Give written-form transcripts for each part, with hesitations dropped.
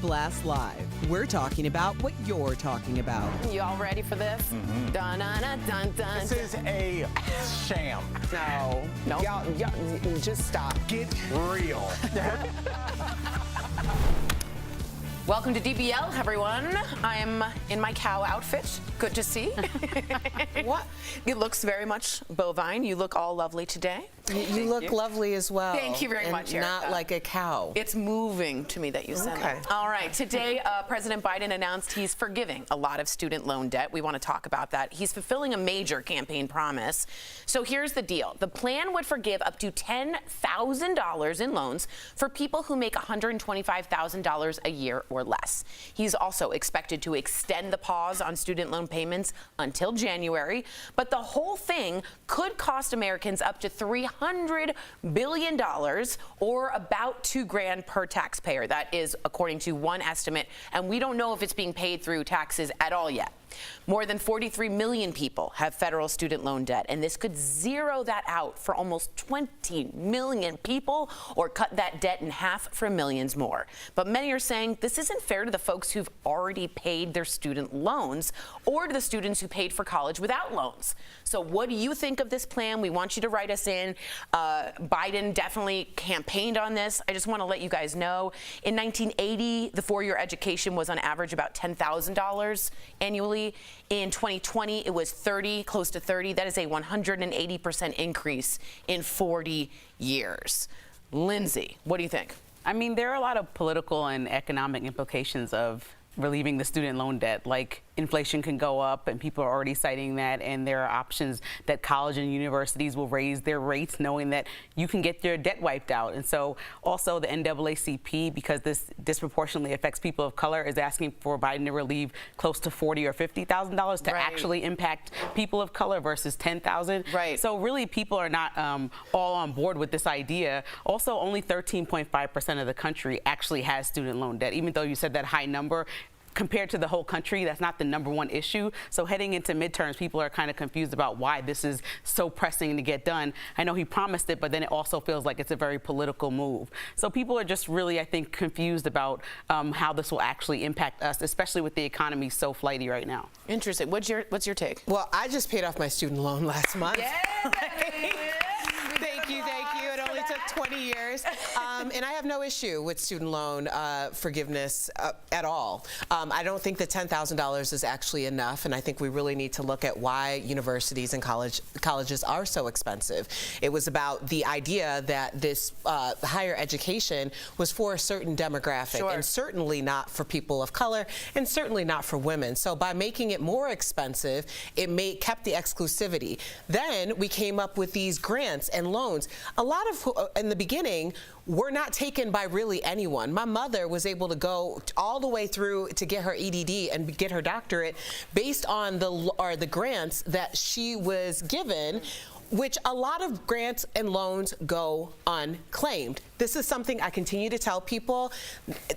Blast Live. We're talking about what you're talking about. You all ready for this? Dun, dun, dun, dun, dun. This is a sham. No. Y'all, just stop. Get real. Welcome to DBL, everyone. I'm in my cow outfit. Good to see. What? It looks very much bovine. You look all lovely today. You look lovely as well. Thank you very much, Erica. Not like a cow. It's moving to me that you said that. All right. Today, President Biden announced he's forgiving a lot of student loan debt. We want to talk about that. He's fulfilling a major campaign promise. So here's the deal. The plan would forgive up to $10,000 in loans for people who make $125,000 a year or less. He's also expected to extend the pause on student loan payments until January. But the whole thing could cost Americans up to $300 billion, or about $2,000 per taxpayer. That is according to one estimate, and we don't know if it's being paid through taxes at all yet. More than 43 million people have federal student loan debt, and this could zero that out for almost 20 million people, or cut that debt in half for millions more. But many are saying this isn't fair to the folks who've already paid their student loans, or to the students who paid for college without loans. So what do you think of this plan? We want you to write us in. Biden definitely campaigned on this. I just want to let you guys know, in 1980, the four-year education was on average about $10,000 annually. In 2020, it was close to 30. That is a 180% increase in 40 years. Lindsay, what do you think? I mean, there are a lot of political and economic implications of relieving the student loan debt. Like, inflation can go up, and people are already citing that, and there are options that college and universities will raise their rates, knowing that you can get your debt wiped out. And so also the NAACP, because this disproportionately affects people of color, is asking for Biden to relieve close to $40,000 or $50,000 to actually impact people of color versus $10,000. Right. So really, people are not all on board with this idea. Also, only 13.5% of the country actually has student loan debt, even though you said that high number. Compared to the whole country, that's not the #1 issue. So heading into midterms, people are kind of confused about why this is so pressing to get done. I know he promised it, but then it also feels like it's a very political move. So people are just really, I think, confused about how this will actually impact us, especially with the economy so flighty right now. Interesting. What's your take? Well, I just paid off my student loan last month. Yeah, Thank you. It only took 20 years. And I have no issue with student loan forgiveness at all. I don't think that $10,000 is actually enough, and I think we really need to look at why universities and colleges are so expensive. It was about the idea that this higher education was for a certain demographic, and certainly not for people of color, and certainly not for women. So by making it more expensive, it kept the exclusivity. Then we came up with these grants and loans. A lot of, in the beginning, were not taken by really anyone. My mother was able to go all the way through to get her EDD and get her doctorate based on the grants that she was given, which a lot of grants and loans go unclaimed. This is something I continue to tell people.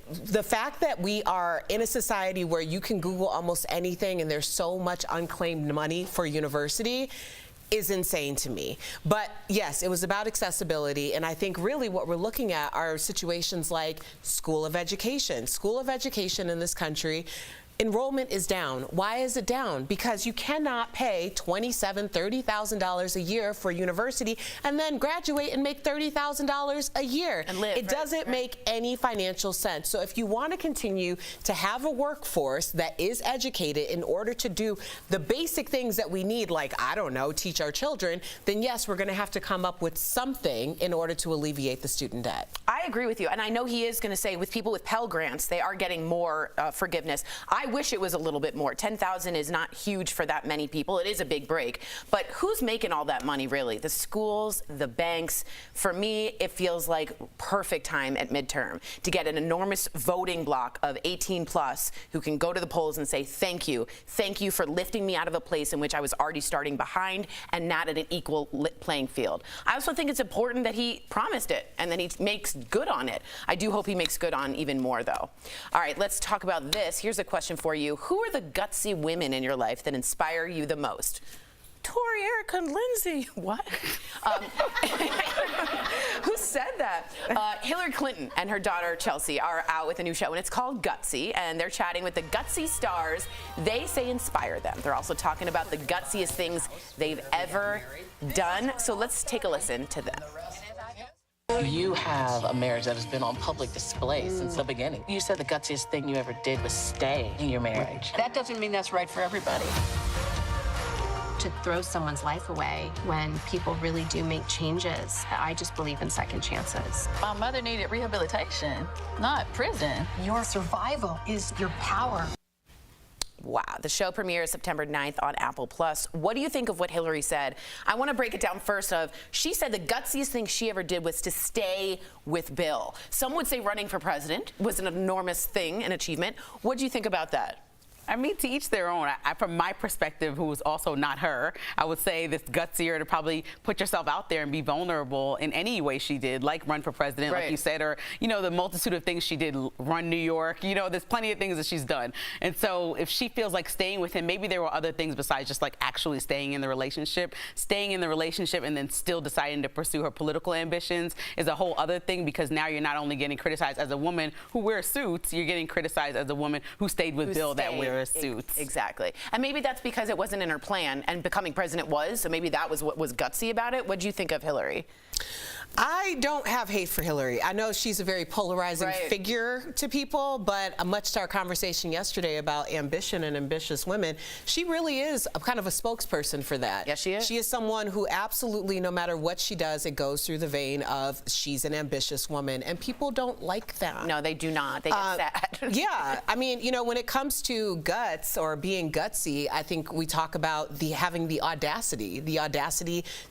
The fact that we are in a society where you can Google almost anything and there's so much unclaimed money for university is insane to me. But yes, it was about accessibility, and I think really what we're looking at are situations like School of Education. School of Education in this country, enrollment is down. Why is it down? Because you cannot pay $27,000, $30,000 a year for university and then graduate and make $30,000 a year. And live, it doesn't make any financial sense. So if you want to continue to have a workforce that is educated in order to do the basic things that we need, like, I don't know, teach our children, then yes, we're going to have to come up with something in order to alleviate the student debt. I agree with you, and I know he is going to say with people with Pell Grants, they are getting more forgiveness. I wish it was a little bit more. 10,000 is not huge for that many people. It is a big break. But who's making all that money, really? The schools, the banks. For me, it feels like perfect time at midterm to get an enormous voting block of 18 plus who can go to the polls and say, thank you. Thank you for lifting me out of a place in which I was already starting behind and not at an equal playing field. I also think it's important that he promised it and that he makes good on it. I do hope he makes good on even more, though. All right, let's talk about this. Here's a question for you. Who are the gutsy women in your life that inspire you the most? Tori, Erica, and Lindsay. What? Who said that? Hillary Clinton and her daughter Chelsea are out with a new show, and it's called Gutsy, and they're chatting with the gutsy stars they say inspire them. They're also talking about the gutsiest things they've ever done. So let's take a listen to them. You have a marriage that has been on public display since the beginning. You said the gutsiest thing you ever did was stay in your marriage. That doesn't mean that's right for everybody. To throw someone's life away when people really do make changes, I just believe in second chances. My mother needed rehabilitation, not prison. Your survival is your power. Wow. The show premieres September 9th on Apple+. What do you think of what Hillary said? I want to break it down first she said the gutsiest thing she ever did was to stay with Bill. Some would say running for president was an enormous thing, an achievement. What do you think about that? I mean, to each their own. From my perspective, who was also not her, I would say it's gutsier to probably put yourself out there and be vulnerable in any way she did, like run for president, like you said, or, you know, the multitude of things she did, run New York. You know, there's plenty of things that she's done. And so if she feels like staying with him, maybe there were other things besides just like actually staying in the relationship. Staying in the relationship and then still deciding to pursue her political ambitions is a whole other thing, because now you're not only getting criticized as a woman who wears suits, you're getting criticized as a woman who stayed with Bill that wears suits. Exactly. And maybe that's because it wasn't in her plan, and becoming president was, so maybe that was what was gutsy about it. What do you think of Hillary? I don't have hate for Hillary. I know she's a very polarizing figure to people, but much to our conversation yesterday about ambition and ambitious women, she really is a kind of a spokesperson for that. Yes, she is. She is someone who absolutely, no matter what she does, it goes through the vein of she's an ambitious woman, and people don't like that. No, they do not. They get sad. Yeah. I mean, you know, when it comes to guts or being gutsy, I think we talk about having the audacity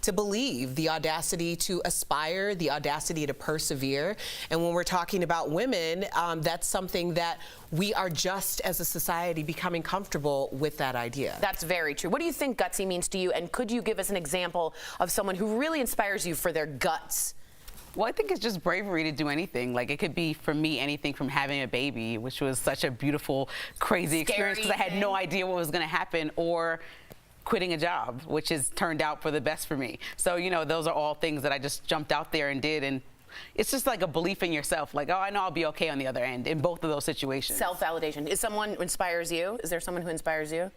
to believe, the audacity to aspire, the audacity to persevere. And when we're talking about women, that's something that we are just as a society becoming comfortable with that idea. That's very true. What do you think gutsy means to you? And could you give us an example of someone who really inspires you for their guts? Well, I think it's just bravery to do anything. Like, it could be, for me, anything from having a baby, which was such a beautiful, crazy experience because I had no idea what was going to happen, or quitting a job, which has turned out for the best for me. So, you know, those are all things that I just jumped out there and did. And it's just like a belief in yourself. Like, oh, I know I'll be okay on the other end in both of those situations. Self-validation. Is someone who inspires you? Is there someone who inspires you?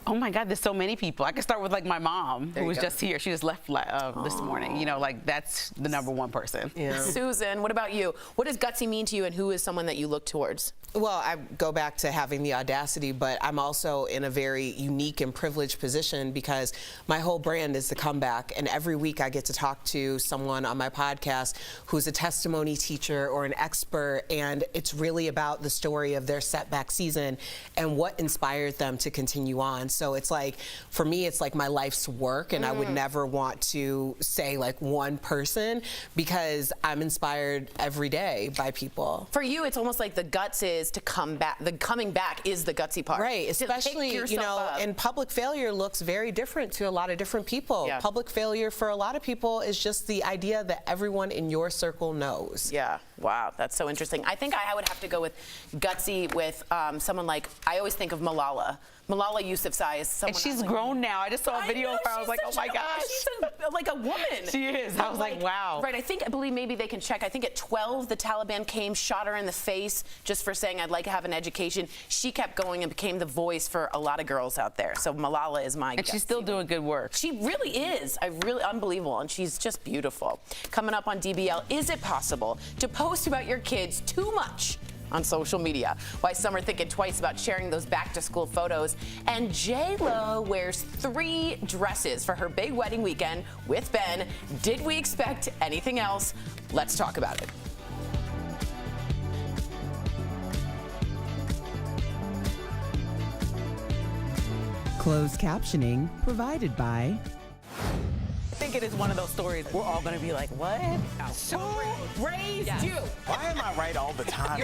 Oh my God, there's so many people. I could start with like my mom, who was just here. She just left this morning. You know, like that's the number one person. Yeah. Susan, what about you? What does gutsy mean to you, and who is someone that you look towards? Well, I go back to having the audacity, but I'm also in a very unique and privileged position because my whole brand is the comeback, and every week I get to talk to someone on my podcast who's a testimony teacher or an expert, and it's really about the story of their setback season and what inspired them to continue on. So it's like, for me, it's like my life's work, and I would never want to say like one person, because I'm inspired every day by people. For you, it's almost like the guts is to come back. The coming back is the gutsy part. Right, especially, you know, and public failure looks very different to a lot of different people. Yeah. Public failure for a lot of people is just the idea that everyone in your circle knows. Yeah, wow, that's so interesting. I think I would have to go with gutsy with someone like, I always think of Malala. Malala Yousafzai is someone. And she's grown now. I just saw a video of her. I was like, oh my gosh. She's like a woman. She is. I was like, wow. Right, I believe maybe they can check. I think at 12, the Taliban came, shot her in the face just for saying, I'd like to have an education. She kept going and became the voice for a lot of girls out there. So Malala is my gutsy. And she's still doing good work. She really is. Unbelievable. And she's just beautiful. Coming up on DBL, is it possible to post about your kids too much on social media? Why some are thinking twice about sharing those back-to-school photos. And J-Lo wears 3 dresses for her big wedding weekend with Ben. Did we expect anything else? Let's talk about it. Closed captioning provided by... I think it is one of those stories we're all going to be like, what? So raised you. Why am I right all the time?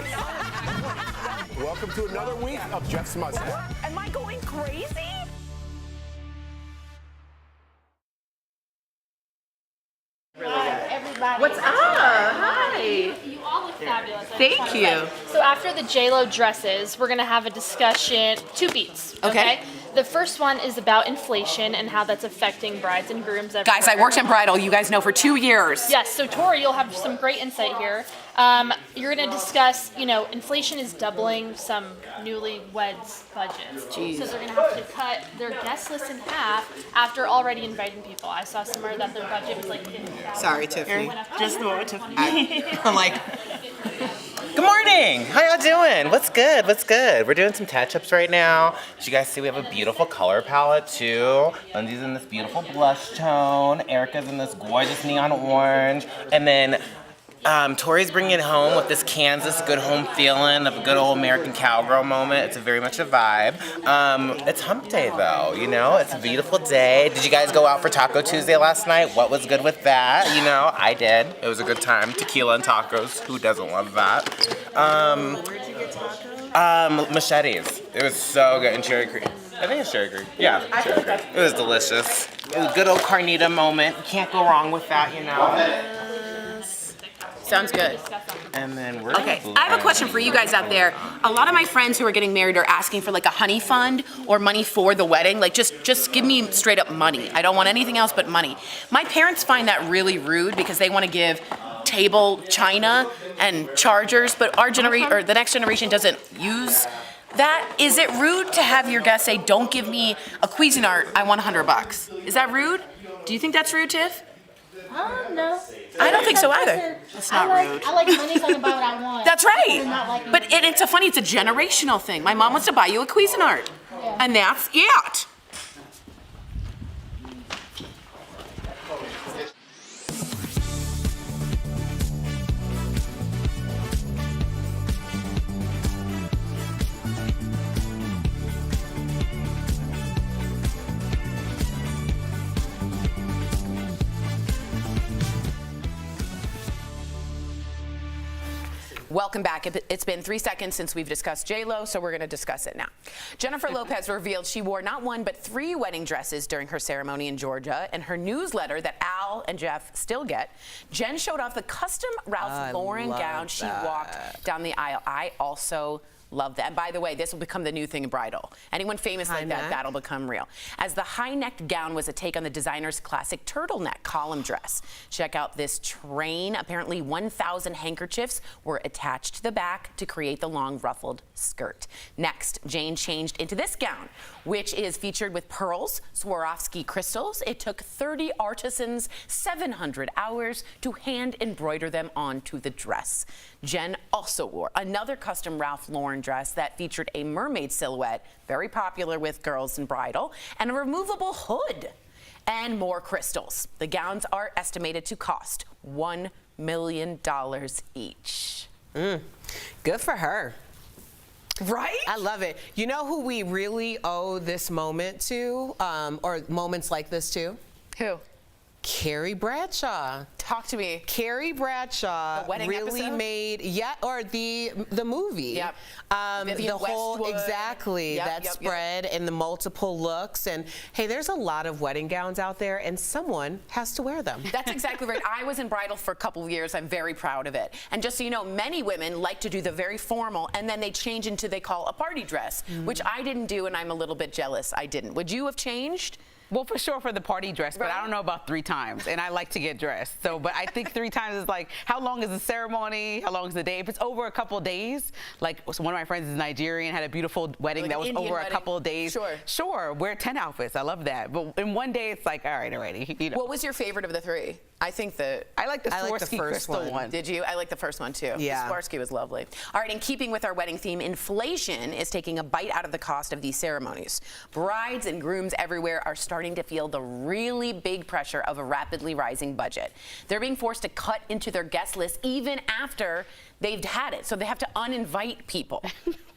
Welcome to another week of Jeff's Mustache. Am I going crazy? Hi, everybody. What's up? Hi. You all look fabulous. Thank you. So after the J-Lo dresses, we're gonna have a discussion, 2 beats. Okay. The first one is about inflation and how that's affecting brides and grooms everywhere. Guys, I worked in bridal, you guys know, for 2 years. Yes, so Tori, you'll have some great insight here. You're going to discuss, inflation is doubling some newlyweds' budgets. Jeez. So they're going to have to cut their guest list in half after already inviting people. I saw somewhere that their budget was like $50,000. Sorry, Tiffany. Just a moment, Tiffany. I'm like, Good morning. How y'all doing? What's good? What's good? We're doing some touch-ups right now. As you guys see, we have a beautiful color palette too. Lindsay's in this beautiful blush tone. Erica's in this gorgeous neon orange. And then Tori's bringing it home with this Kansas good home feeling of a good old American cowgirl moment. It's very much a vibe. It's hump day though, It's a beautiful day. Did you guys go out for Taco Tuesday last night? What was good with that? I did. It was a good time. Tequila and tacos. Who doesn't love that? where'd you get tacos? Machetes. It was so good. And Cherry Creek. I think it's Cherry Creek. Yeah, Cherry Creek. It was delicious. It was a good old carnita moment. Can't go wrong with that, Sounds good. And then we're Okay, I have a question for you guys out there. A lot of my friends who are getting married are asking for like a honey fund or money for the wedding. Like just give me straight up money. I don't want anything else but money. My parents find that really rude because they want to give table china and chargers, but our generation or the next generation doesn't use that. Is it rude to have your guests say, "Don't give me a Cuisinart, I want $100"? Is that rude? Do you think that's rude, Tiff? No. I don't think so either. It's not rude. I like money talking about what I want. That's right. Not like But it's a generational thing. My mom wants to buy you a Cuisinart. Yeah. And that's it. Welcome back. It's been 3 seconds since we've discussed J-Lo, so we're going to discuss it now. Jennifer Lopez revealed she wore not 1 but 3 wedding dresses during her ceremony in Georgia. In her newsletter that Al and Jeff still get, Jen showed off the custom Ralph Lauren gown she walked down the aisle. I also love that. And by the way, this will become the new thing in bridal. Anyone famous like that, that'll become real. As the high-necked gown was a take on the designer's classic turtleneck column dress. Check out this train. Apparently 1,000 handkerchiefs were attached to the back to create the long ruffled skirt. Next, Jane changed into this gown, which is featured with pearls, Swarovski crystals. It took 30 artisans 700 hours to hand embroider them onto the dress. Jen also wore another custom Ralph Lauren dress that featured a mermaid silhouette, very popular with girls in bridal, and a removable hood and more crystals. The gowns are estimated to cost $1 million each. Good for her. Right? I love it. You know who we really owe this moment to, or moments like this to? Who? Carrie Bradshaw. Talk to me. Carrie Bradshaw really episode? made or the movie. Yep. The whole Westwood. Exactly that spread and the multiple looks, and hey, there's a lot of wedding gowns out there, and someone has to wear them. That's exactly right. I was in bridal for a couple of years. I'm very proud of it. And just so you know, many women like to do the very formal, and then they change into they call a party dress, which I didn't do, and I'm a little bit jealous. I didn't. Would you have changed? Well, for sure for the party dress, but I don't know about 3 times, and I like to get dressed. So, but I think 3 times is like, how long is the ceremony? How long is the day? If it's over a couple of days, like so one of my friends is Nigerian, had a beautiful wedding Like that was Indian over wedding. a couple of days. Sure. Wear 10 outfits. I love that. But in one day, it's like, all right, already. You know. What was your favorite of the 3? I think I like the I like the Swarovski first crystal one. Did you? I like the first one too. Yeah. Swarovski was lovely. All right, in keeping with our wedding theme, inflation is taking a bite out of the cost of these ceremonies. Brides and grooms everywhere are starting to feel the really big pressure of a rapidly rising budget. They're being forced to cut into their guest list even after they've had it, so they have to uninvite people.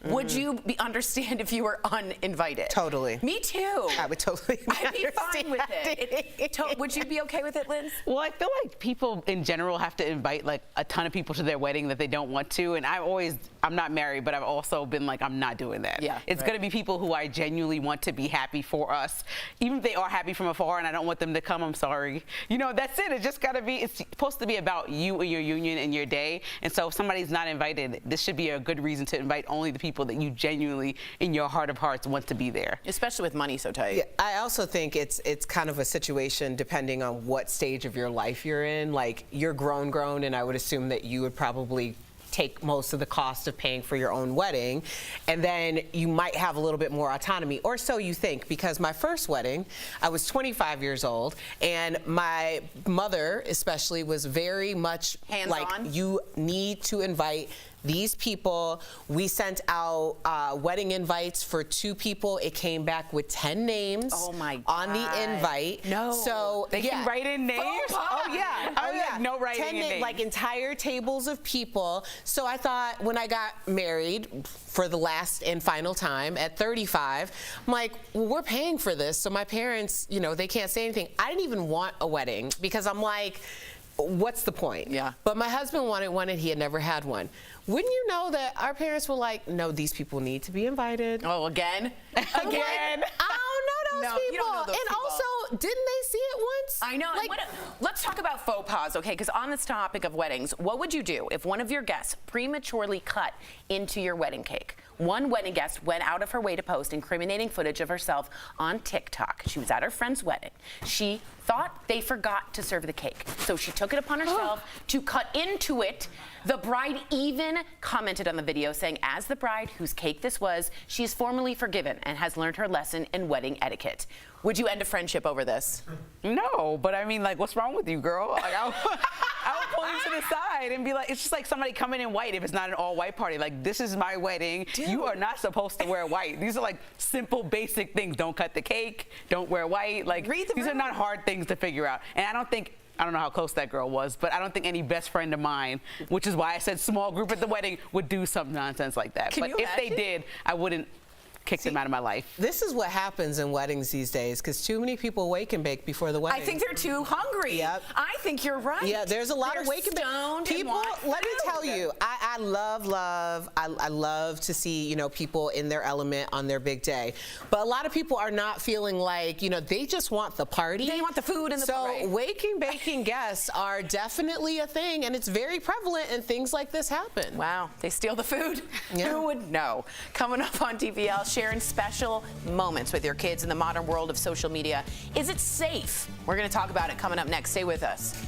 Would you understand if you were uninvited? Totally. Me too. I would totally I'd be fine with it. Would you be okay with it, Linz? Well, I feel like people in general have to invite like a ton of people to their wedding that they don't want to. And I'm not married, but I've also been like, I'm not doing that. Yeah, it's going to be people who I genuinely want to be happy for us. Even if they are happy from afar and I don't want them to come, I'm sorry. You know, that's it. It's just got to be, it's supposed to be about you and your union and your day. And so if somebody somebody's not invited, this should be a good reason to invite only the people that you genuinely, in your heart of hearts, want to be there. Especially with money so tight. Yeah, I also think it's kind of a situation depending on what stage of your life you're in. Like, you're grown, and I would assume that you would probably take most of the cost of paying for your own wedding, and then you might have a little bit more autonomy, or so you think, because my first wedding, I was 25 years old, and my mother especially was very much like, you need to invite these people. We sent out wedding invites for 2 people. It came back with 10 names on the invite. No. So They can write in names? Oh, yeah. Oh, yeah. No writing 10 in names. Like entire tables of people. So I thought, when I got married for the last and final time at 35, I'm like, well, we're paying for this. So my parents, you know, they can't say anything. I didn't even want a wedding because I'm like, what's the point? Yeah. But my husband wanted one, and he had never had one. Wouldn't you know that our parents were like, no, these people need to be invited. Oh, again? Again? I don't know those No, people. you don't know those and people. Also, didn't they see it once? I know. Like, Let's talk about faux pas, okay? Because on this topic of weddings, what would you do if one of your guests prematurely cut into your wedding cake? One wedding guest went out of her way to post incriminating footage of herself on TikTok. She was at her friend's wedding. She thought they forgot to serve the cake, so she took it upon herself to cut into it. The bride even commented on the video saying, as the bride whose cake this was, she is formally forgiven and has learned her lesson in wedding etiquette. Would you end a friendship over this? No, but I mean, like, what's wrong with you, girl? Like, I would pull you to the side and be like, it's just like somebody coming in white if it's not an all-white party. Like, this is my wedding. Dude. You are not supposed to wear white. These are like simple, basic things. Don't cut the cake. Don't wear white. Like, these are not hard things to figure out. And I don't know how close that girl was, but I don't think any best friend of mine, which is why I said small group at the wedding, would do some nonsense like that. But if they did, I wouldn't kick them out of my life. This is what happens in weddings these days, because too many people wake and bake before the wedding. I think they're too hungry. Yep. I think you're right. Yeah, there's a lot of wake and stoned bake. People, let me tell you, I love to see, you know, people in their element on their big day. But a lot of people are not feeling like, you know, they just want the party. They want the food and the So wake and baking guests are definitely a thing, and it's very prevalent, and things like this happen. Wow, they steal the food? Yeah. Who would know? Coming up on DBL, sharing special moments with your kids in the modern world of social media. Is it safe? We're going to talk about it coming up next. Stay with us.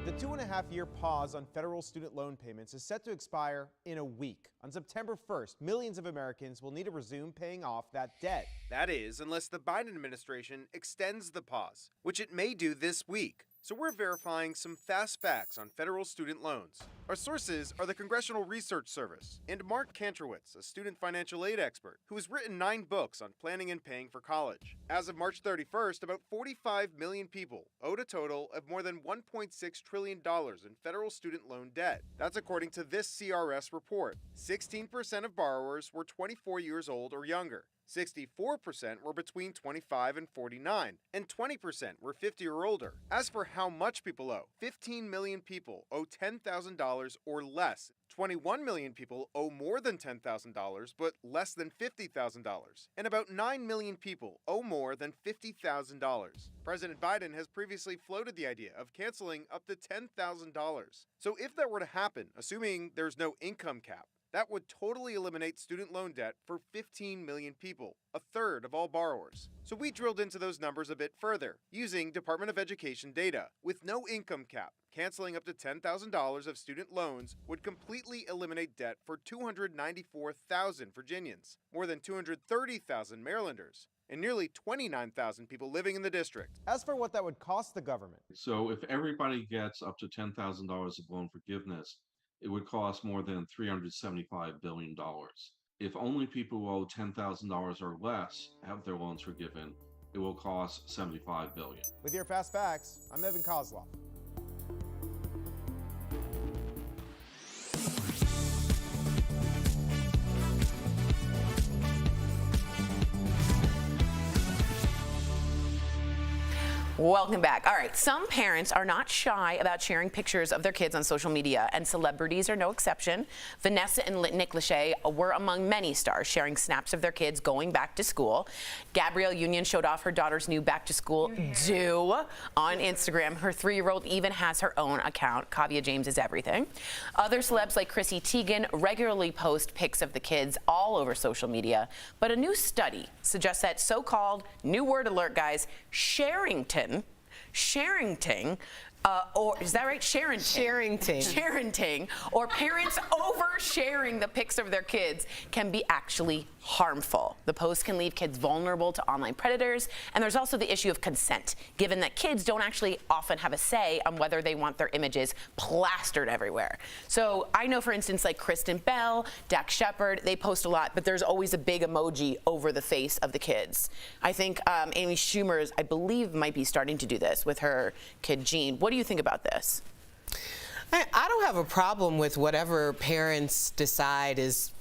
The 2.5-year pause on federal student loan payments is set to expire in a week. On September 1st, millions of Americans will need to resume paying off that debt. That is, unless the Biden administration extends the pause, which it may do this week. So we're verifying some fast facts on federal student loans. Our sources are the Congressional Research Service and Mark Kantrowitz, a student financial aid expert who has written 9 books on planning and paying for college. As of March 31st, about 45 million people owed a total of more than $1.6 trillion in federal student loan debt. That's according to this CRS report. 16% of borrowers were 24 years old or younger. 64% were between 25 and 49, and 20% were 50 or older. As for how much people owe, 15 million people owe $10,000 or less. 21 million people owe more than $10,000 but less than $50,000. And about 9 million people owe more than $50,000. President Biden has previously floated the idea of canceling up to $10,000. So if that were to happen, assuming there's no income cap, that would totally eliminate student loan debt for 15 million people, a third of all borrowers. So we drilled into those numbers a bit further, using Department of Education data. With no income cap, canceling up to $10,000 of student loans would completely eliminate debt for 294,000 Virginians, more than 230,000 Marylanders, and nearly 29,000 people living in the district. As for what that would cost the government, so if everybody gets up to $10,000 of loan forgiveness, it would cost more than $375 billion. If only people who owe $10,000 or less have their loans forgiven, it will cost $75 billion. with your Fast Facts, I'm Evan Kozloff. Welcome back. All right, some parents are not shy about sharing pictures of their kids on social media, and celebrities are no exception. Vanessa and Nick Lachey were among many stars sharing snaps of their kids going back to school. Gabrielle Union showed off her daughter's new back-to-school do on Instagram. Her 3-year-old even has her own account. Kavya James is everything. Other celebs like Chrissy Teigen regularly post pics of the kids all over social media, but a new study suggests that so-called, new word alert guys, Sharington, or is that right? Sharingting, or parents oversharing the pics of their kids can be actually harmful. The post can leave kids vulnerable to online predators, and there's also the issue of consent, given that kids don't actually often have a say on whether they want their images plastered everywhere. So I know, for instance, like Kristen Bell, Dax Shepard, they post a lot, but there's always a big emoji over the face of the kids. I think Amy Schumer, I believe, might be starting to do this with her kid Jean. What do you think about this? I don't have a problem with whatever parents decide is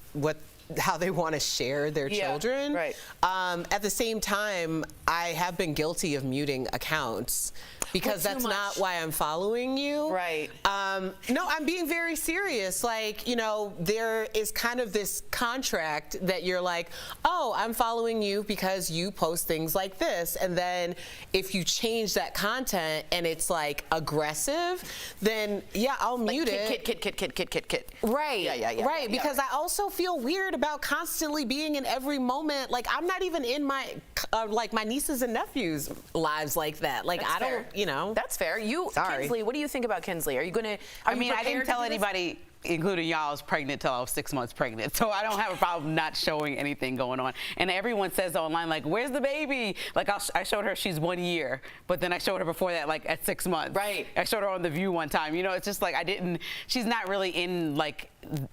how they want to share their children. Right. At the same time, I have been guilty of muting accounts because that's not why I'm following you. Right. No, I'm being very serious. Like, you know, there is kind of this contract that you're like, oh, I'm following you because you post things like this. And then if you change that content and it's like aggressive, then yeah, I'll mute it. Kid. Right. Yeah. Right. Because I also feel weird about constantly being in every moment. Like, I'm not even in my like my nieces and nephews' lives like that. Like, That's I don't, fair. you know. That's fair. Kinsley, what do you think about Kinsley? Are you gonna? I mean, I didn't tell anybody, including y'all, I was pregnant till I was 6 months pregnant. So I don't have a problem not showing anything going on. And everyone says online, like, where's the baby? Like, I showed her she's 1 year, but then I showed her before that, like, at 6 months. Right. I showed her on The View one time. You know, it's just like she's not really in, like,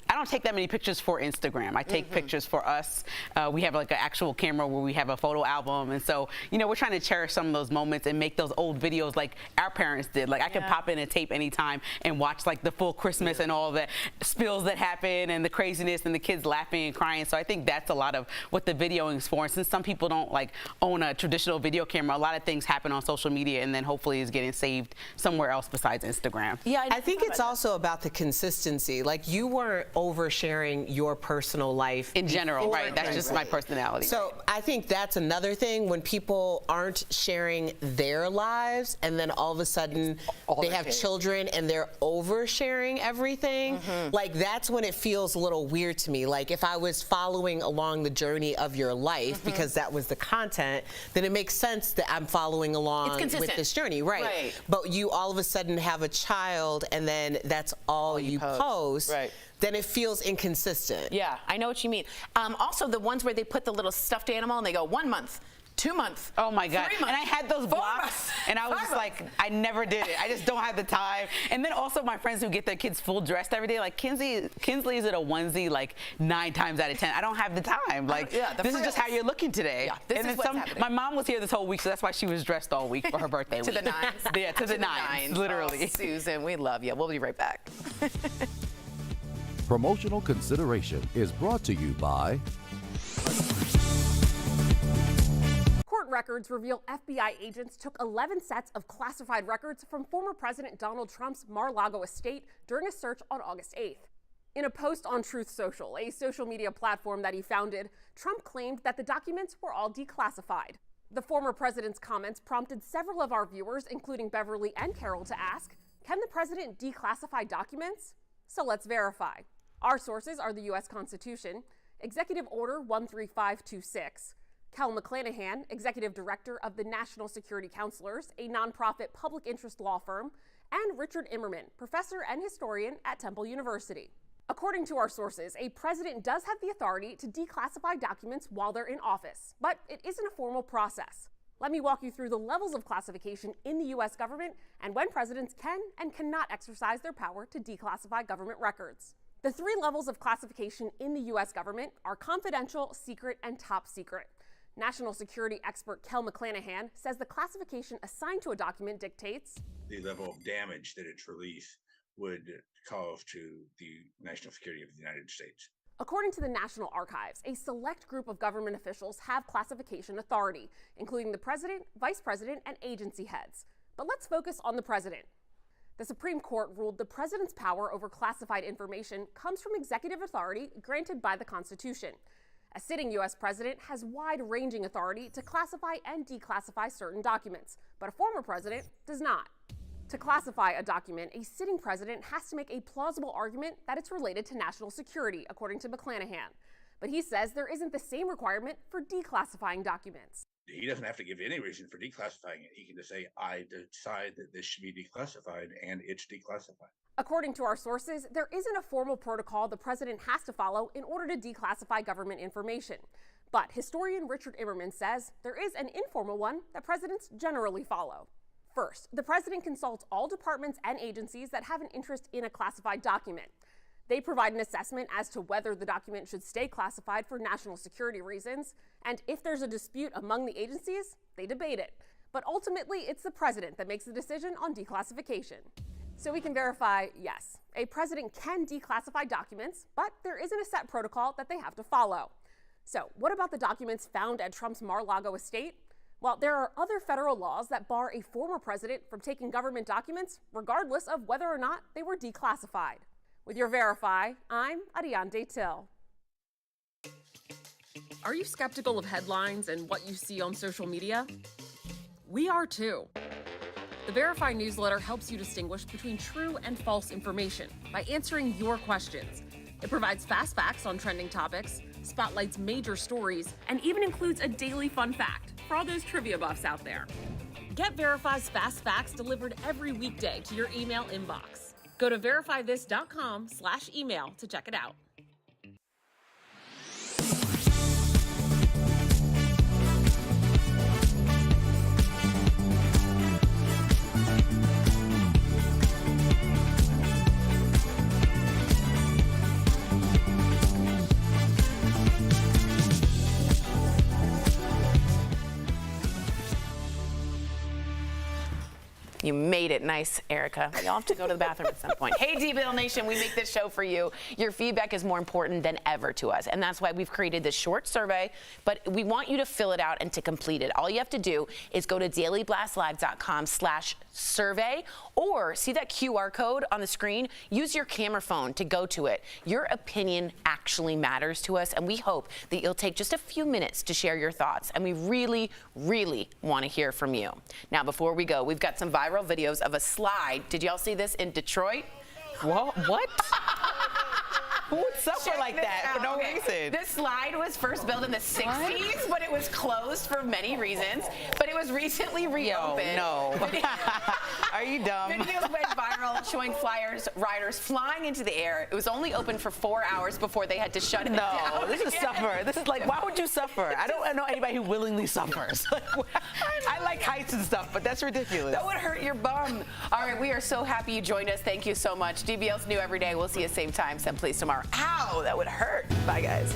I don't take that many pictures for Instagram. I take pictures for us. We have like an actual camera where we have a photo album. And so, you know, we're trying to cherish some of those moments and make those old videos like our parents did. Like I could pop in a tape anytime and watch like the full Christmas and all the spills that happen and the craziness and the kids laughing and crying. So I think that's a lot of what the videoing is for. And since some people don't like own a traditional video camera, a lot of things happen on social media and then hopefully is getting saved somewhere else besides Instagram. Yeah, I think it's also about the consistency. Like, you weren't oversharing your personal life in general, right? That's just my personality. So I think that's another thing, when people aren't sharing their lives and then all of a sudden they have children and they're oversharing everything. Like, that's when it feels a little weird to me. Like, if I was following along the journey of your life because that was the content, then it makes sense that I'm following along with this journey, right? But you all of a sudden have a child and then that's all you post. Right. Then it feels inconsistent. Yeah, I know what you mean. Also, the ones where they put the little stuffed animal and they go 1 month, 2 months. Oh my God. 3 months, and I had those 4 blocks months, and I was just like, I never did it. I just don't have the time. And then also my friends who get their kids full dressed every day, like Kinsley is in a onesie like 9 times out of 10. I don't have the time. Like, this is just how you're looking today. Yeah, this is what's happening. My mom was here this whole week, so that's why she was dressed all week for her birthday To week. the nines. Yeah, to the nines, literally. Oh, Susan, we love you. We'll be right back. Promotional consideration is brought to you by Court records reveal FBI agents took 11 sets of classified records from former President Donald Trump's Mar-a-Lago estate during a search on August 8th. In a post on Truth Social, a social media platform that he founded, Trump claimed that the documents were all declassified. The former president's comments prompted several of our viewers, including Beverly and Carol, to ask, can the president declassify documents? So let's verify. Our sources are the U.S. Constitution, Executive Order 13526, Kel McClanahan, Executive Director of the National Security Counselors, a nonprofit public interest law firm, and Richard Immerman, professor and historian at Temple University. According to our sources, a president does have the authority to declassify documents while they're in office, but it isn't a formal process. Let me walk you through the levels of classification in the U.S. government and when presidents can and cannot exercise their power to declassify government records. The 3 levels of classification in the U.S. government are confidential, secret, and top secret. National security expert Kel McClanahan says the classification assigned to a document dictates the level of damage that its release would cause to the national security of the United States. According to the National Archives, a select group of government officials have classification authority, including the president, vice president, and agency heads. But let's focus on the president. The Supreme Court ruled the president's power over classified information comes from executive authority granted by the Constitution. A sitting U.S. president has wide-ranging authority to classify and declassify certain documents, but a former president does not. To classify a document, a sitting president has to make a plausible argument that it's related to national security, according to McClanahan. But he says there isn't the same requirement for declassifying documents. He doesn't have to give any reason for declassifying it. He can just say, I decide that this should be declassified, and it's declassified. According to our sources, there isn't a formal protocol the president has to follow in order to declassify government information. But historian Richard Immerman says there is an informal one that presidents generally follow. First, the president consults all departments and agencies that have an interest in a classified document. They provide an assessment as to whether the document should stay classified for national security reasons, and if there's a dispute among the agencies, they debate it. But ultimately, it's the president that makes the decision on declassification. So we can verify, yes, a president can declassify documents, but there isn't a set protocol that they have to follow. So what about the documents found at Trump's Mar-a-Lago estate? Well, there are other federal laws that bar a former president from taking government documents, regardless of whether or not they were declassified. With your Verify, I'm Ariane Till. Are you skeptical of headlines and what you see on social media? We are too. The Verify newsletter helps you distinguish between true and false information by answering your questions. It provides fast facts on trending topics, spotlights major stories, and even includes a daily fun fact for all those trivia buffs out there. Get Verify's fast facts delivered every weekday to your email inbox. Go to verifythis.com/email to check it out. You made it nice, Erica. Y'all have to go to the bathroom at some point. Hey, DBL Nation, we make this show for you. Your feedback is more important than ever to us, and that's why we've created this short survey, but we want you to fill it out and to complete it. All you have to do is go to dailyblastlive.com/survey, or see that QR code on the screen? Use your camera phone to go to it. Your opinion actually matters to us, and we hope that you'll take just a few minutes to share your thoughts, and we really, really want to hear from you. Now, before we go, we've got some viral videos of a slide. Did y'all see this in Detroit? What? Who would suffer like that for no reason? This slide was first built in the 60s, but it was closed for many reasons. But it was recently reopened. No. Are you dumb? Videos went viral showing riders flying into the air. It was only open for 4 hours before they had to shut it down. No, this is suffer. This is like, why would you suffer? I don't know anybody who willingly suffers. I like heights and stuff, but that's ridiculous. That would hurt your bum. All right, we are so happy you joined us. Thank you so much. DBL's new every day. We'll see you same time, same place tomorrow. Ow, that would hurt. Bye, guys.